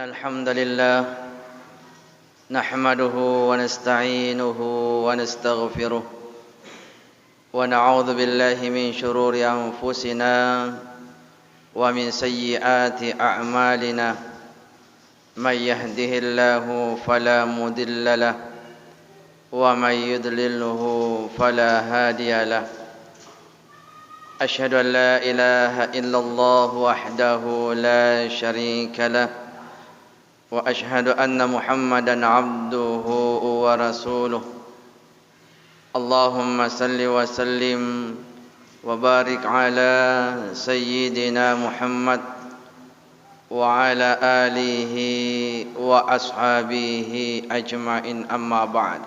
الحمد لله نحمده ونستعينه ونستغفره ونعوذ بالله من شرور أنفسنا ومن سيئات أعمالنا من يهده الله فلا مضل له ومن يضلله فلا هادي له أشهد أن لا إله إلا الله وحده لا شريك له وأشهد أن محمدا عبده ورسوله اللهم صل وسلم وبارك على سيدنا محمد وعلى آله وأصحابه أجمعين أما بعد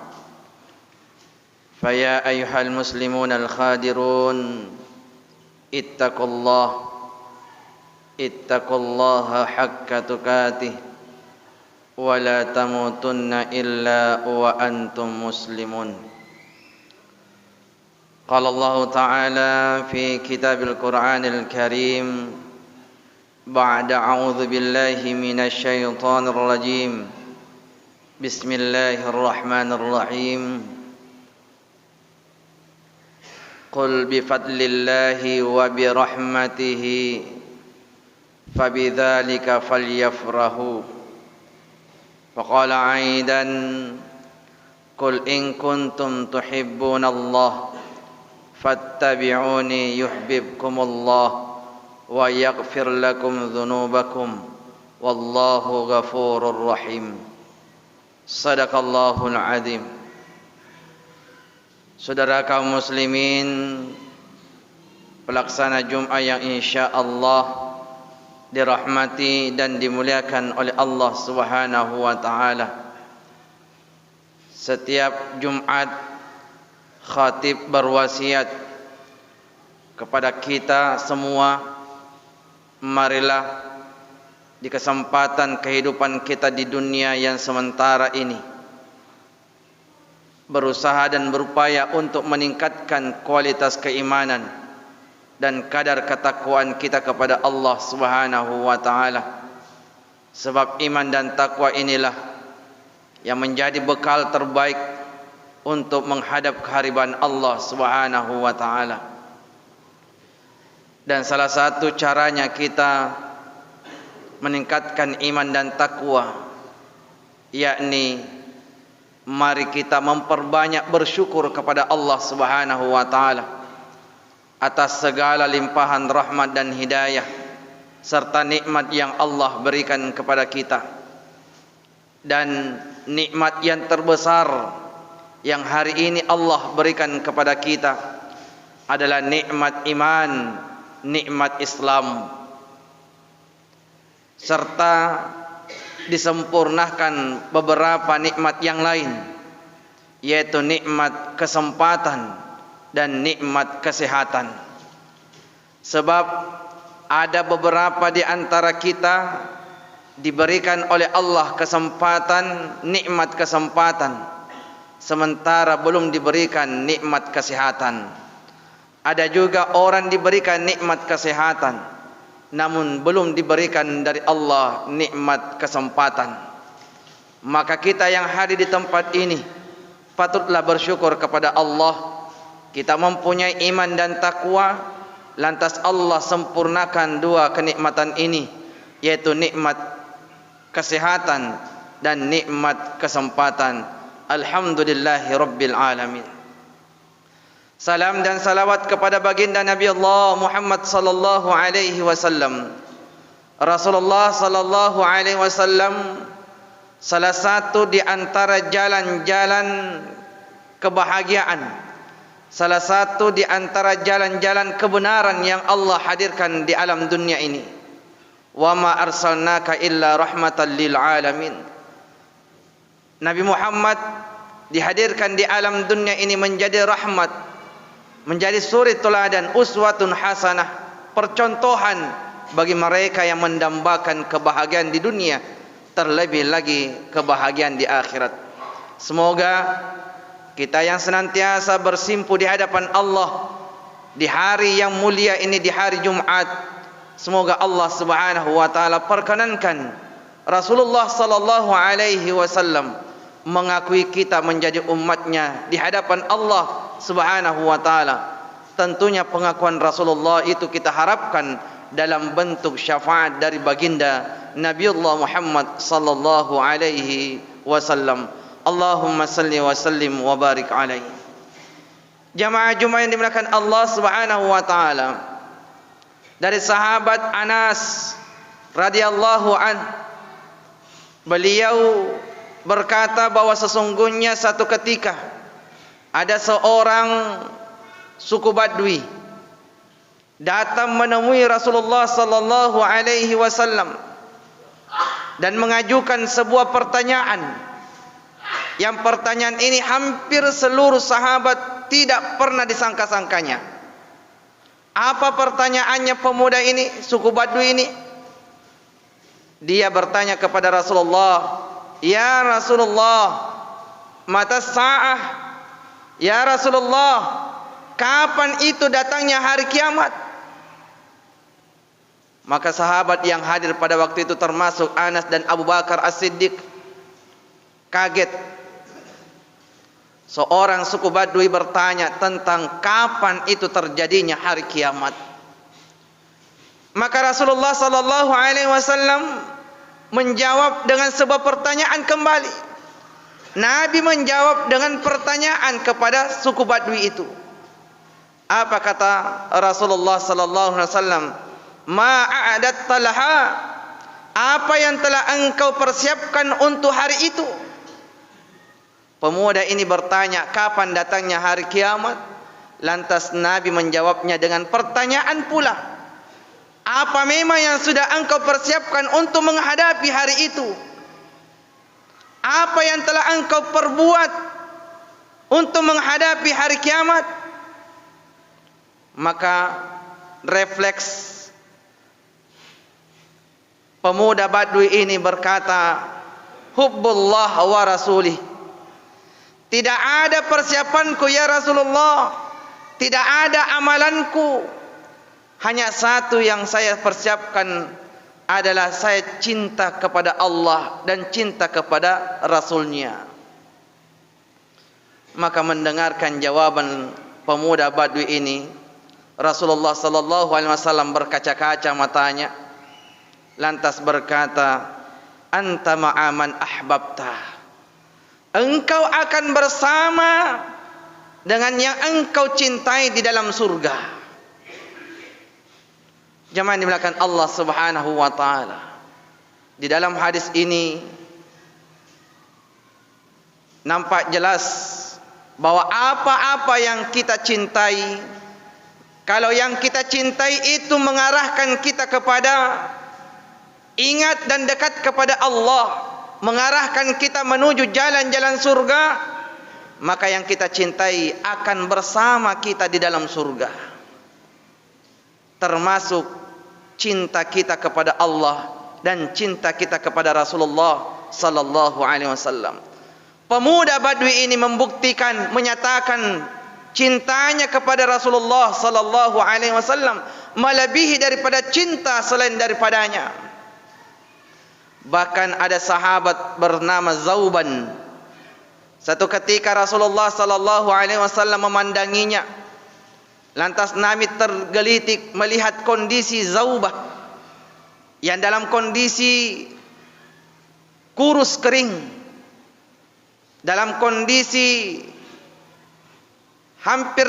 فيا أيها المسلمون الخادرون اتقوا الله حق تقاته ولا تموتن إلا وأنتم مسلمون. قال الله تعالى في كتاب القرآن الكريم بعد أعوذ بالله من الشيطان الرجيم بسم الله الرحمن الرحيم قل بفضل الله وبرحمته فبذلك فليفرحوا وقال عيدا قل إن كنتم تحبون الله فاتبعوني يحببكم الله ويغفر لكم ذنوبكم والله غفور رحيم صدق الله العظيم. Saudara kaum muslimin, pelaksana Jum'ah yang insyaallah dirahmati dan dimuliakan oleh Allah Subhanahu wa taala. Setiap Jumat khatib berwasiat kepada kita semua, marilah di kesempatan kehidupan kita di dunia yang sementara ini berusaha dan berupaya untuk meningkatkan kualitas keimanan dan kadar ketakwaan kita kepada Allah Subhanahu wa taala. Sebab iman dan takwa inilah yang menjadi bekal terbaik untuk menghadap kehadiran Allah Subhanahu wa taala. Dan salah satu caranya kita meningkatkan iman dan takwa, yakni mari kita memperbanyak bersyukur kepada Allah Subhanahu wa taala atas segala limpahan rahmat dan hidayah serta nikmat yang Allah berikan kepada kita. Dan nikmat yang terbesar yang hari ini Allah berikan kepada kita adalah nikmat iman, nikmat Islam, serta disempurnakan beberapa nikmat yang lain, yaitu nikmat kesempatan dan nikmat kesehatan. Sebab ada beberapa di antara kita diberikan oleh Allah kesempatan, nikmat kesempatan, sementara belum diberikan nikmat kesehatan. Ada juga orang diberikan nikmat kesehatan namun belum diberikan dari Allah nikmat kesempatan. Maka kita yang hadir di tempat ini patutlah bersyukur kepada Allah. Kita mempunyai iman dan takwa, lantas Allah sempurnakan dua kenikmatan ini, yaitu nikmat kesehatan dan nikmat kesempatan. Alhamdulillahi Rabbil Alamin. Salam dan salawat kepada baginda Nabi Allah Muhammad sallallahu alaihi wasallam. Rasulullah sallallahu alaihi wasallam salah satu di antara jalan-jalan kebahagiaan, salah satu di antara jalan-jalan kebenaran yang Allah hadirkan di alam dunia ini. Wa ma arsalnaka illa rahmatan lil alamin. Nabi Muhammad dihadirkan di alam dunia ini menjadi rahmat, menjadi suri teladan, uswatun hasanah, percontohan bagi mereka yang mendambakan kebahagiaan di dunia, terlebih lagi kebahagiaan di akhirat. Semoga kita yang senantiasa bersimpu di hadapan Allah di hari yang mulia ini, di hari Jumat, semoga Allah Subhanahu wa taala perkenankan Rasulullah sallallahu alaihi wasallam mengakui kita menjadi umatnya di hadapan Allah Subhanahu wa taala. Tentunya pengakuan Rasulullah itu kita harapkan dalam bentuk syafaat dari baginda Nabiullah Muhammad sallallahu alaihi wasallam. Allahumma salli wa sallim wa barik alaihi. Jamaah Jumat yang dimuliakan Allah Subhanahu wa taala, dari sahabat Anas radhiyallahu anhu, beliau berkata bahwa sesungguhnya satu ketika ada seorang suku Badui datang menemui Rasulullah sallallahu alaihi wasallam dan mengajukan sebuah pertanyaan. Yang pertanyaan ini hampir seluruh sahabat tidak pernah disangka-sangkanya. Apa pertanyaannya pemuda ini, suku Badui ini? Dia bertanya kepada Rasulullah, "Ya Rasulullah, mata sa'ah? Ya Rasulullah, kapan itu datangnya hari kiamat?" Maka sahabat yang hadir pada waktu itu termasuk Anas dan Abu Bakar As-Siddiq kaget. Seorang suku Badui bertanya tentang kapan itu terjadinya hari kiamat. Maka Rasulullah sallallahu alaihi wasallam menjawab dengan sebuah pertanyaan kembali. Nabi menjawab dengan pertanyaan kepada suku Badui itu. Apa kata Rasulullah sallallahu alaihi wasallam? Ma a'adatta laha? Apa yang telah engkau persiapkan untuk hari itu? Pemuda ini bertanya, kapan datangnya hari kiamat? Lantas Nabi menjawabnya dengan pertanyaan pula. Apa memang yang sudah engkau persiapkan untuk menghadapi hari itu? Apa yang telah engkau perbuat untuk menghadapi hari kiamat? Maka refleks pemuda Badui ini berkata, hubbullah wa rasulih. Tidak ada persiapanku ya Rasulullah, tidak ada amalanku. Hanya satu yang saya persiapkan adalah saya cinta kepada Allah dan cinta kepada Rasulnya. Maka mendengarkan jawaban pemuda Badui ini, Rasulullah sallallahu alaihi wasallam berkaca-kaca matanya, lantas berkata, anta ma'aman ahbabta. Engkau akan bersama dengan yang engkau cintai di dalam surga. Jemaah dimulakan Allah Subhanahu wa taala. Di dalam hadis ini nampak jelas bahwa apa-apa yang kita cintai, kalau yang kita cintai itu mengarahkan kita kepada ingat dan dekat kepada Allah, mengarahkan kita menuju jalan-jalan surga, maka yang kita cintai akan bersama kita di dalam surga. Termasuk cinta kita kepada Allah dan cinta kita kepada Rasulullah sallallahu alaihi wasallam. Pemuda Badui ini membuktikan, menyatakan cintanya kepada Rasulullah sallallahu alaihi wasallam melebihi daripada cinta selain daripadanya. Bahkan ada sahabat bernama Zauban. Satu ketika Rasulullah sallallahu alaihi wasallam memandanginya, lantas Nabi tergelitik melihat kondisi Zaubah yang dalam kondisi kurus kering, dalam kondisi hampir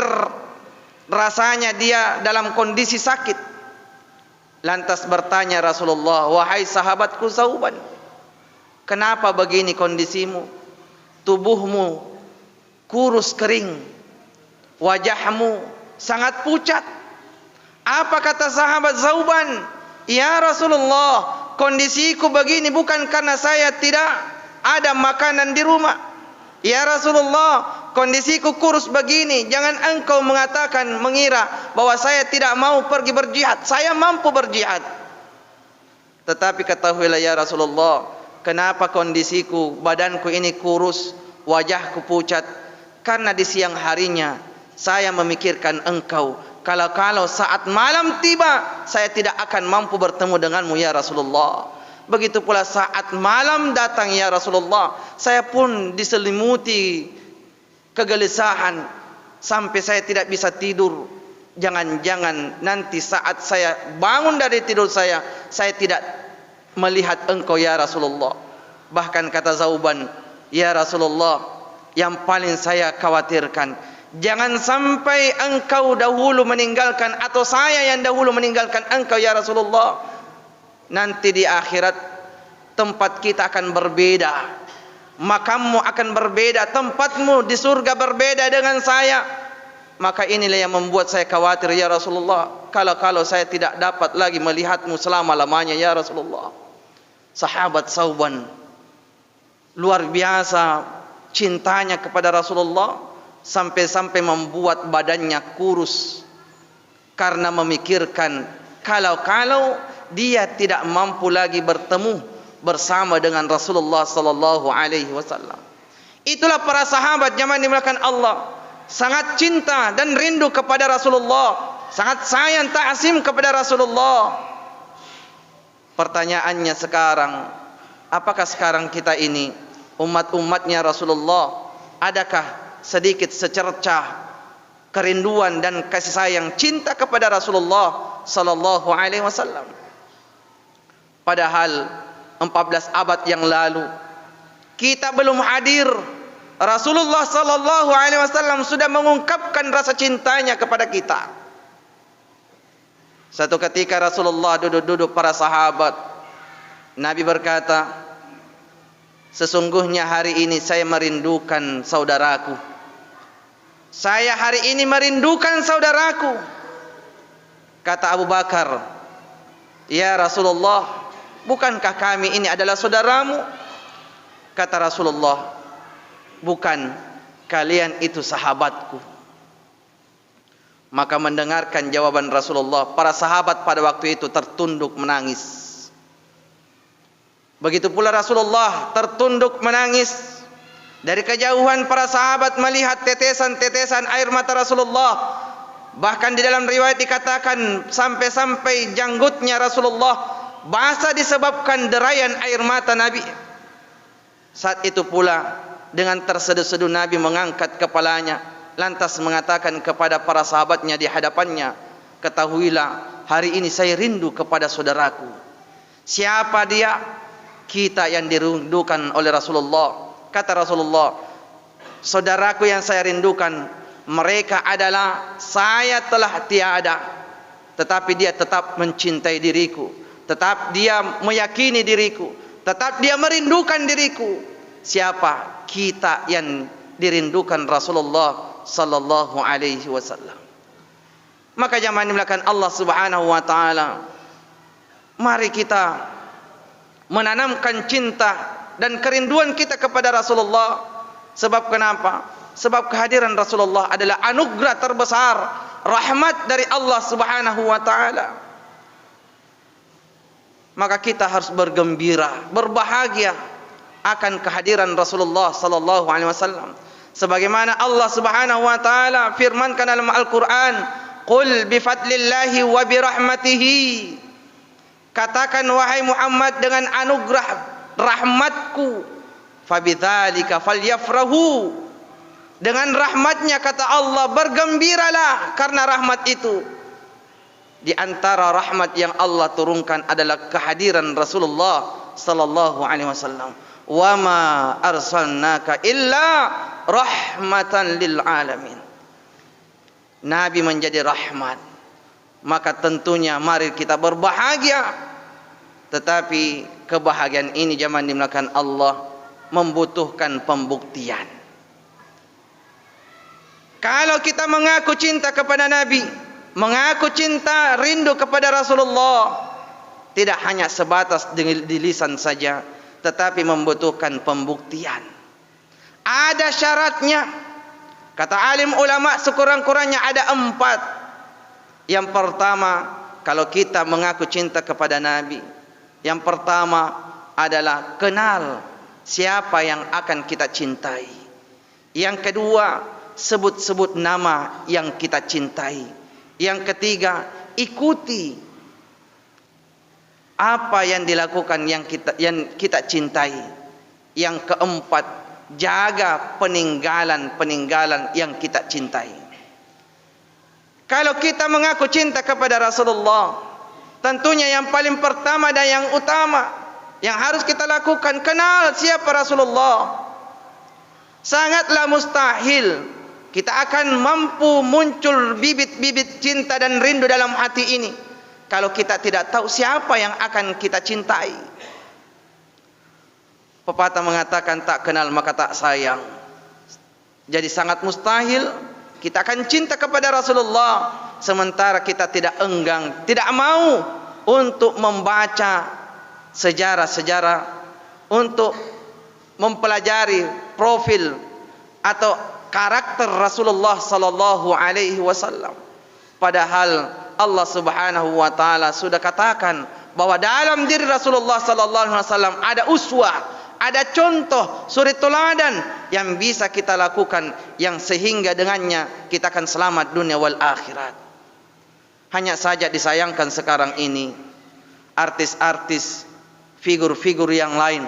rasanya dia dalam kondisi sakit. Lantas bertanya Rasulullah, wahai sahabatku Zauban, kenapa begini kondisimu? Tubuhmu kurus kering, wajahmu sangat pucat. Apa kata sahabat Zauban? Ya Rasulullah, kondisiku begini bukan karena saya tidak ada makanan di rumah. Ya Rasulullah, kondisiku kurus begini, jangan engkau mengatakan, mengira bahwa saya tidak mau pergi berjihad. Saya mampu berjihad. Tetapi ketahuilah ya Rasulullah, kenapa kondisiku, badanku ini kurus, wajahku pucat? Karena di siang harinya saya memikirkan engkau. Kalau saat malam tiba, saya tidak akan mampu bertemu denganmu ya Rasulullah. Begitu pula saat malam datang ya Rasulullah, saya pun diselimuti kegelisahan sampai saya tidak bisa tidur. Jangan-jangan nanti saat saya bangun dari tidur saya tidak melihat engkau ya Rasulullah. Bahkan kata Zauban, ya Rasulullah, yang paling saya khawatirkan, jangan sampai engkau dahulu meninggalkan atau saya yang dahulu meninggalkan engkau ya Rasulullah. Nanti di akhirat tempat kita akan berbeda, makammu akan berbeda, tempatmu di surga berbeda dengan saya. Maka inilah yang membuat saya khawatir ya Rasulullah, kalau saya tidak dapat lagi melihatmu selama-lamanya ya Rasulullah. Sahabat Sauban luar biasa cintanya kepada Rasulullah, sampai-sampai membuat badannya kurus karena memikirkan kalau dia tidak mampu lagi bertemu bersama dengan Rasulullah sallallahu alaihi wasallam. Itulah para sahabat jamaah dimuliakan Allah, sangat cinta dan rindu kepada Rasulullah, sangat sayang ta'zim kepada Rasulullah. Pertanyaannya sekarang, apakah sekarang kita ini umat-umatnya Rasulullah, adakah sedikit secercah kerinduan dan kasih sayang cinta kepada Rasulullah sallallahu alaihi wasallam? Padahal 14 abad yang lalu kita belum hadir, Rasulullah sallallahu alaihi wasallam sudah mengungkapkan rasa cintanya kepada kita. Satu ketika Rasulullah duduk-duduk para sahabat, Nabi berkata, sesungguhnya hari ini saya merindukan saudaraku. Saya hari ini merindukan saudaraku. Kata Abu Bakar, ya Rasulullah, bukankah kami ini adalah saudaramu? Kata Rasulullah, bukan, kalian itu sahabatku. Maka mendengarkan jawaban Rasulullah, para sahabat pada waktu itu tertunduk menangis. Begitu pula Rasulullah tertunduk menangis. Dari kejauhan para sahabat melihat tetesan-tetesan air mata Rasulullah. Bahkan di dalam riwayat dikatakan sampai-sampai janggutnya Rasulullah basah disebabkan derayan air mata Nabi. Saat itu pula dengan terseduh-seduh Nabi mengangkat kepalanya, lantas mengatakan kepada para sahabatnya di hadapannya, ketahuilah hari ini saya rindu kepada saudaraku. Siapa dia? Kita yang dirindukan oleh Rasulullah. Kata Rasulullah, saudaraku yang saya rindukan, mereka adalah saya telah tiada, tetapi dia tetap mencintai diriku, tetap dia meyakini diriku, tetap dia merindukan diriku. Siapa? Kita yang dirindukan Rasulullah sallallahu alaihi wasallam. Maka jamaah dimuliakan Allah Subhanahu wa taala, mari kita menanamkan cinta dan kerinduan kita kepada Rasulullah. Sebab kenapa? Sebab kehadiran Rasulullah adalah anugerah terbesar, rahmat dari Allah Subhanahu wa taala. Maka kita harus bergembira, berbahagia akan kehadiran Rasulullah sallallahu alaihi wasallam. Sebagaimana Allah Subhanahu wa taala firmankan dalam Al-Qur'an, "Qul bi fadlillahi wa bi rahmatihi." Katakan wahai Muhammad, dengan anugerah rahmatku, fabidzalika falyafrahu. Dengan rahmatnya kata Allah bergembiralah karena rahmat itu. Di antara rahmat yang Allah turunkan adalah kehadiran Rasulullah sallallahu alaihi wasallam. Wa ma arsalnaka illa rahmatan lil alamin. Nabi menjadi rahmat, maka tentunya mari kita berbahagia. Tetapi kebahagiaan ini jamaah dimuliakan Allah membutuhkan pembuktian. Kalau kita mengaku cinta kepada Nabi, mengaku cinta rindu kepada Rasulullah, tidak hanya sebatas di lisan saja, tetapi membutuhkan pembuktian. Ada syaratnya. Kata alim ulama sekurang-kurangnya ada 4. Yang pertama, kalau kita mengaku cinta kepada Nabi, yang pertama adalah kenal siapa yang akan kita cintai. Yang kedua, sebut-sebut nama yang kita cintai. Yang ketiga, ikuti apa yang dilakukan yang kita cintai. Yang keempat, jaga peninggalan-peninggalan yang kita cintai. Kalau kita mengaku cinta kepada Rasulullah, tentunya yang paling pertama dan yang utama yang harus kita lakukan, kenal siapa Rasulullah. Sangatlah mustahil kita akan mampu muncul bibit-bibit cinta dan rindu dalam hati ini kalau kita tidak tahu siapa yang akan kita cintai. Pepatah mengatakan tak kenal maka tak sayang. Jadi sangat mustahil kita akan cinta kepada Rasulullah sementara kita tidak enggan, tidak mau untuk membaca sejarah-sejarah, untuk mempelajari profil atau karakter Rasulullah sallallahu alaihi wasallam. Padahal Allah Subhanahu wa taala sudah katakan bahwa dalam diri Rasulullah sallallahu alaihi wasallam ada uswah, ada contoh, suri teladan yang bisa kita lakukan, yang sehingga dengannya kita akan selamat dunia wal akhirat. Hanya saja disayangkan sekarang ini artis-artis, figur-figur yang lain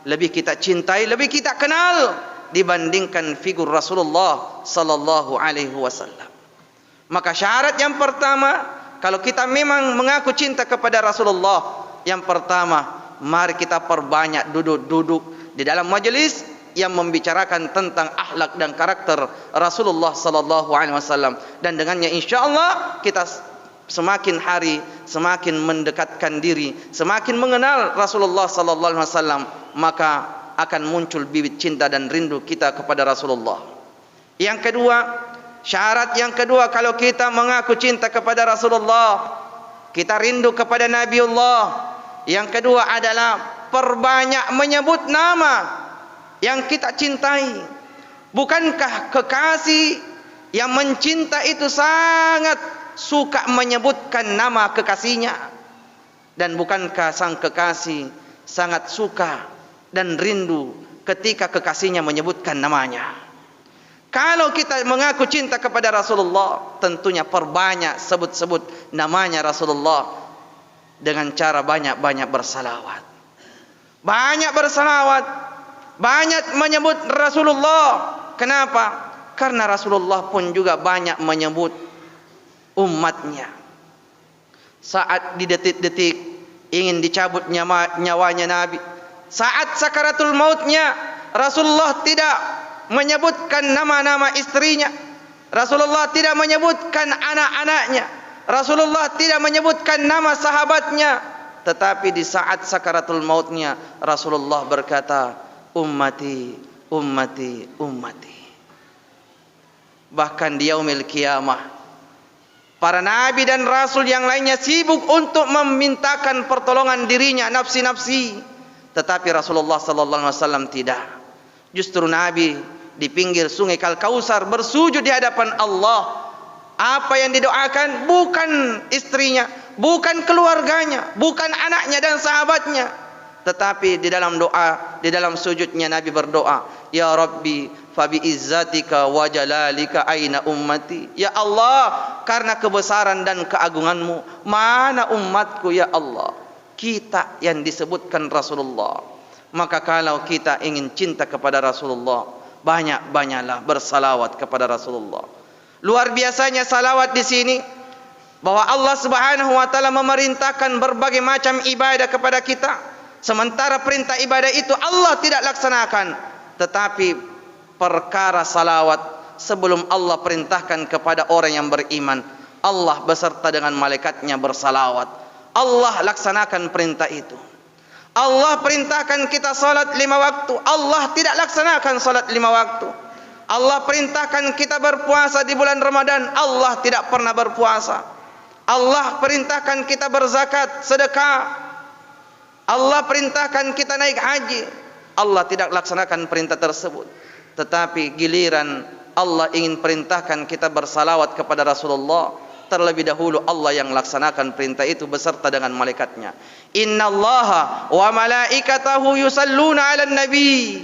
lebih kita cintai, lebih kita kenal dibandingkan figur Rasulullah sallallahu alaihi wasallam. Maka syarat yang pertama, kalau kita memang mengaku cinta kepada Rasulullah, yang pertama, mari kita perbanyak duduk-duduk di dalam majelis yang membicarakan tentang akhlak dan karakter Rasulullah sallallahu alaihi wasallam, dan dengannya insyaallah kita semakin hari semakin mendekatkan diri, semakin mengenal Rasulullah sallallahu alaihi wasallam, maka akan muncul bibit cinta dan rindu kita kepada Rasulullah. Yang kedua, syarat yang kedua kalau kita mengaku cinta kepada Rasulullah, kita rindu kepada Nabiullah, yang kedua adalah perbanyak menyebut nama yang kita cintai. Bukankah kekasih yang mencinta itu sangat suka menyebutkan nama kekasihnya? Dan bukankah sang kekasih sangat suka dan rindu ketika kekasihnya menyebutkan namanya? Kalau kita mengaku cinta kepada Rasulullah, tentunya perbanyak sebut-sebut namanya Rasulullah dengan cara banyak-banyak bersalawat. Banyak bersalawat, banyak menyebut Rasulullah. Kenapa? Karena Rasulullah pun juga banyak menyebut umatnya. Saat di detik-detik ingin dicabut nyawanya Nabi, saat sakaratul mautnya, Rasulullah tidak menyebutkan nama-nama istrinya, Rasulullah tidak menyebutkan anak-anaknya, Rasulullah tidak menyebutkan nama sahabatnya, tetapi di saat sakaratul mautnya Rasulullah berkata, ummati, ummati, ummati. Bahkan di yaumil qiyamah, para nabi dan rasul yang lainnya sibuk untuk memintakan pertolongan dirinya, nafsi-nafsi, tetapi Rasulullah sallallahu alaihi wasallam tidak. Justru Nabi di pinggir sungai Kal-Kausar bersujud di hadapan Allah. Apa yang didoakan bukan istrinya, bukan keluarganya, bukan anaknya dan sahabatnya, tetapi di dalam doa, di dalam sujudnya Nabi berdoa, ya Rabbi fabi izzatika wa jalalika aina ummati. Ya Allah, karena kebesaran dan keagunganmu, mana umatku ya Allah? Kita yang disebutkan Rasulullah. Maka kalau kita ingin cinta kepada Rasulullah, banyak-banyaklah bersalawat kepada Rasulullah. Luar biasanya salawat di sini, bahwa Allah Subhanahu wa taala memerintahkan berbagai macam ibadah kepada kita, sementara perintah ibadah itu Allah tidak laksanakan. Tetapi perkara salawat, sebelum Allah perintahkan kepada orang yang beriman, Allah beserta dengan malaikatnya bersalawat. Allah laksanakan perintah itu. Allah perintahkan kita salat 5 waktu, Allah tidak laksanakan salat 5 waktu. Allah perintahkan kita berpuasa di bulan Ramadan, Allah tidak pernah berpuasa. Allah perintahkan kita berzakat, sedekah. Allah perintahkan kita naik haji, Allah tidak laksanakan perintah tersebut. Tetapi giliran Allah ingin perintahkan kita bersalawat kepada Rasulullah, terlebih dahulu Allah yang laksanakan perintah itu beserta dengan malaikatnya. Innallaha wa malaikatahu yusalluna 'alan nabi.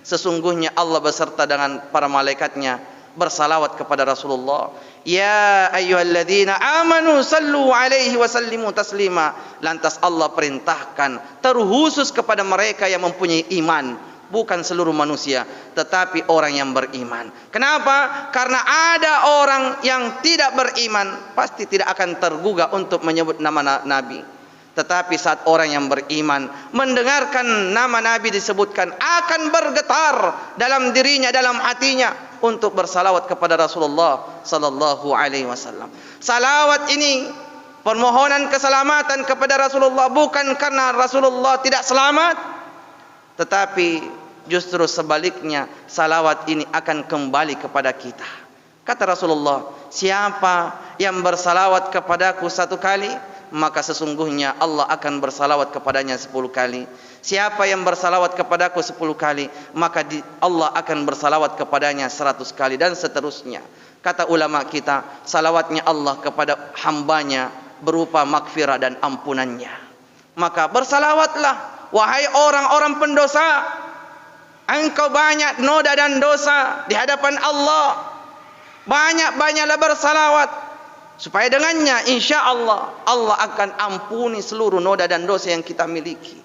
Sesungguhnya Allah beserta dengan para malaikatnya bersalawat kepada Rasulullah. Ya ayyuhalladzina amanu sallu alaihi wa sallimu taslima. Lantas Allah perintahkan terkhusus kepada mereka yang mempunyai iman, bukan seluruh manusia, tetapi orang yang beriman. Kenapa? Karena ada orang yang tidak beriman pasti tidak akan tergugah untuk menyebut nama Nabi. Tetapi saat orang yang beriman mendengarkan nama Nabi disebutkan, akan bergetar dalam dirinya, dalam hatinya untuk bersalawat kepada Rasulullah sallallahu alaihi wasallam. Salawat ini permohonan keselamatan kepada Rasulullah, bukan karena Rasulullah tidak selamat, tetapi justru sebaliknya, salawat ini akan kembali kepada kita. Kata Rasulullah, siapa yang bersalawat kepadaku 1 kali, maka sesungguhnya Allah akan bersalawat kepadanya 10 kali. Siapa yang bersalawat kepadaku 10 kali, maka Allah akan bersalawat kepadanya 100 kali, dan seterusnya. Kata ulama kita, salawatnya Allah kepada hambanya berupa makfirah dan ampunannya. Maka bersalawatlah, wahai orang-orang pendosa. Engkau banyak noda dan dosa di hadapan Allah. Banyak-banyaklah bersalawat, supaya dengannya insya Allah Allah akan ampuni seluruh noda dan dosa yang kita miliki.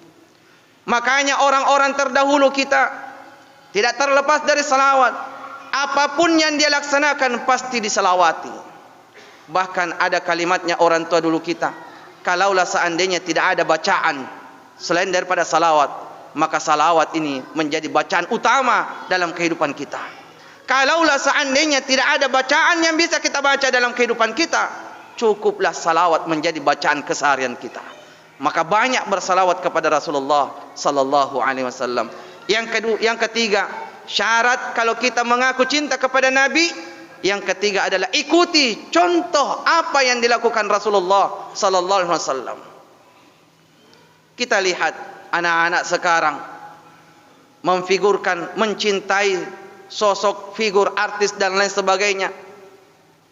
Makanya orang-orang terdahulu kita tidak terlepas dari salawat. Apapun yang dia laksanakan pasti disalawati. Bahkan ada kalimatnya orang tua dulu kita, kalaulah seandainya tidak ada bacaan selain daripada salawat, maka salawat ini menjadi bacaan utama dalam kehidupan kita. Kalaulah seandainya tidak ada bacaan yang bisa kita baca dalam kehidupan kita, cukuplah salawat menjadi bacaan keseharian kita. Maka banyak bersalawat kepada Rasulullah sallallahu alaihi wasallam. Yang ketiga, syarat kalau kita mengaku cinta kepada Nabi, yang ketiga adalah ikuti contoh apa yang dilakukan Rasulullah sallallahu alaihi wasallam. Kita lihat anak-anak sekarang memfigurkan, mencintai sosok figur artis dan lain sebagainya.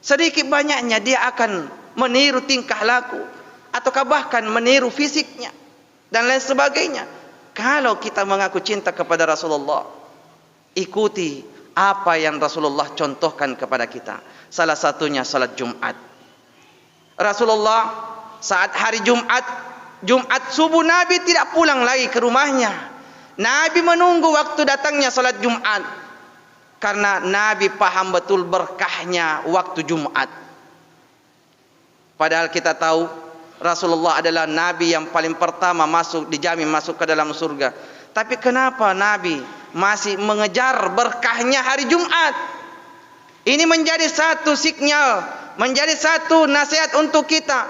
Sedikit banyaknya dia akan meniru tingkah laku, ataukah bahkan meniru fisiknya dan lain sebagainya. Kalau kita mengaku cinta kepada Rasulullah, ikuti apa yang Rasulullah contohkan kepada kita. Salah satunya salat Jumat. Rasulullah saat hari Jumat subuh, Nabi tidak pulang lagi ke rumahnya. Nabi menunggu waktu datangnya salat Jumat, karena Nabi paham betul berkahnya waktu Jumat. Padahal kita tahu Rasulullah adalah Nabi yang paling pertama dijamin masuk ke dalam surga. Tapi kenapa Nabi masih mengejar berkahnya hari Jumat? Ini menjadi satu sinyal, menjadi satu nasihat untuk kita.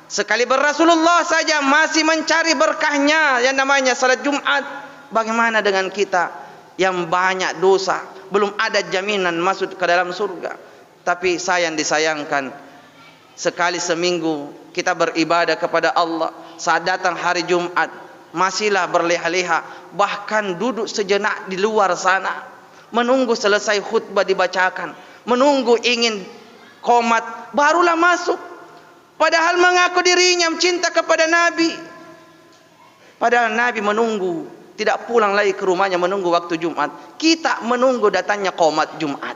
Sekali Rasulullah saja masih mencari berkahnya yang namanya salat Jumat, bagaimana dengan kita yang banyak dosa, belum ada jaminan masuk ke dalam surga? Tapi disayangkan, sekali seminggu kita beribadah kepada Allah, saat datang hari Jumat masihlah berleha-leha, bahkan duduk sejenak di luar sana menunggu selesai khutbah dibacakan, menunggu ingin qomat barulah masuk. Padahal mengaku dirinya cinta kepada Nabi. Padahal Nabi menunggu, tidak pulang lagi ke rumahnya menunggu waktu Jumat. Kita menunggu datangnya qomat Jumat.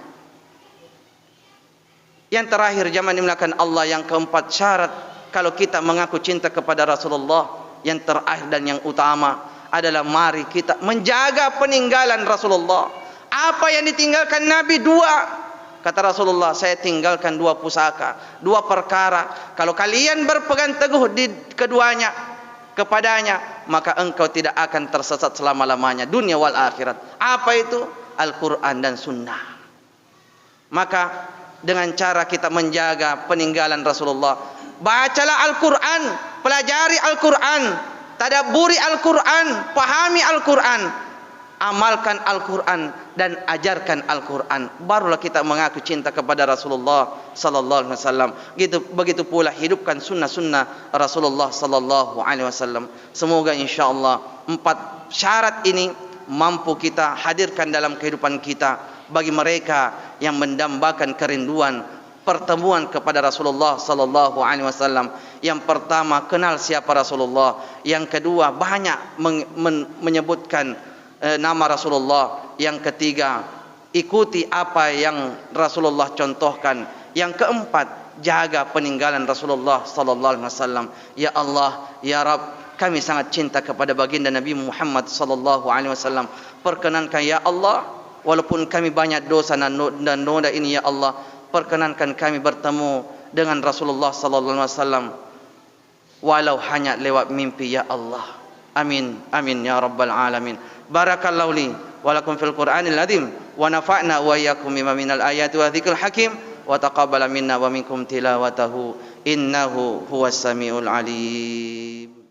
Yang terakhir jamaah dimulakan Allah, yang keempat syarat kalau kita mengaku cinta kepada Rasulullah, yang terakhir dan yang utama adalah mari kita menjaga peninggalan Rasulullah. Apa yang ditinggalkan Nabi? 2. Kata Rasulullah, saya tinggalkan 2 pusaka, 2 perkara. Kalau kalian berpegang teguh di kepadanya, maka engkau tidak akan tersesat selama-lamanya, dunia wal akhirat. Apa itu? Al-Quran dan Sunnah. Maka dengan cara kita menjaga peninggalan Rasulullah, bacalah Al-Quran, pelajari Al-Quran, tadabburi Al-Quran, pahami Al-Quran, amalkan Al-Quran dan ajarkan Al-Quran. Barulah kita mengaku cinta kepada Rasulullah sallallahu alaihi wasallam. Begitu pula hidupkan sunnah-sunnah Rasulullah sallallahu alaihi wasallam. Semoga insyaallah 4 syarat ini mampu kita hadirkan dalam kehidupan kita bagi mereka yang mendambakan kerinduan pertemuan kepada Rasulullah sallallahu alaihi wasallam. Yang pertama, kenal siapa Rasulullah. Yang kedua, banyak menyebutkan nama Rasulullah. Yang ketiga, ikuti apa yang Rasulullah contohkan. Yang keempat, jaga peninggalan Rasulullah sallallahu alaihi wasallam. Ya Allah, ya Rabb, kami sangat cinta kepada baginda Nabi Muhammad sallallahu alaihi wasallam. Perkenankan ya Allah, walaupun kami banyak dosa dan noda ini ya Allah, perkenankan kami bertemu dengan Rasulullah sallallahu alaihi wasallam walau hanya lewat mimpi ya Allah. Amin amin ya rabbal alamin. Barakallahu li wa lakum fil Qur'anil azim wa nafa'na wa iyyakum bima minal ayati wa dzikril hakim wa taqabbala minna wa minkum tilawatahu innahu huwas samiul alim.